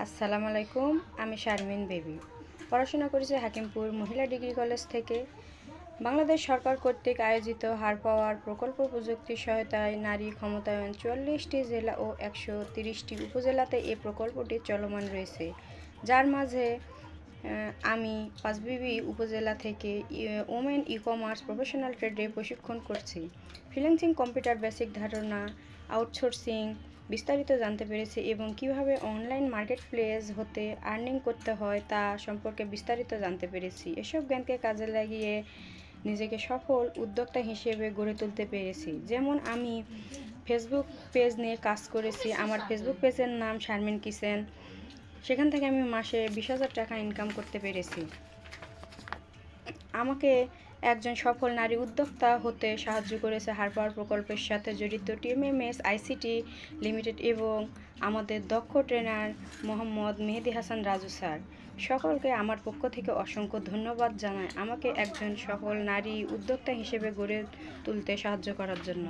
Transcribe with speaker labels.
Speaker 1: আসসালামু আলাইকুম। আমি শারমিন বেবি পড়াশোনা করেছি হাকিমপুর মহিলা ডিগ্রি কলেজ থেকে। বাংলাদেশ সরকার কর্তৃক আয়োজিত হার পাওয়ার প্রকল্প প্রযুক্তির সহায়তায় নারী ক্ষমতায়ন ৪৪টি জেলা ও ১৩০টি উপজেলাতে এই প্রকল্পটি চলমান রয়েছে, যার মাঝে আমি পাঁচবিবি উপজেলা থেকে ওমেন ই-কমার্স প্রফেশনাল ট্রেডে প্রশিক্ষণ করছি। ফ্রিল্যান্সিং, কম্পিউটার বেসিক ধারণা, আউটসোর্সিং বিস্তারিত জানতে পেরেছি এবং কিভাবে অনলাইন মার্কেটপ্লেস হতে আর্নিং করতে হয় তা সম্পর্কে বিস্তারিত জানতে পেরেছি। এসব জ্ঞানকে কাজে লাগিয়ে নিজেকে সফল উদ্যোক্তা হিসেবে গড়ে তুলতে পেরেছি। যেমন আমি ফেসবুক পেজ নিয়ে কাজ করেছি। আমার ফেসবুক পেজের নাম শারমিন কিচেন। সেখান থেকে আমি মাসে 20,000 টাকা ইনকাম করতে পেরেছি। আমাকে একজন সফল নারী উদ্যোক্তা হতে সাহায্য করেছে হার পাওয়ার প্রকল্পের সাথে জড়িত টিএমএমএস আইসিটি লিমিটেড এবং আমাদের দক্ষ ট্রেনার মোহাম্মদ মেহেদি হাসান রাজু স্যার। সকলকে আমার পক্ষ থেকে অসংখ্য ধন্যবাদ জানাই আমাকে একজন সফল নারী উদ্যোক্তা হিসেবে গড়ে তুলতে সাহায্য করার জন্য।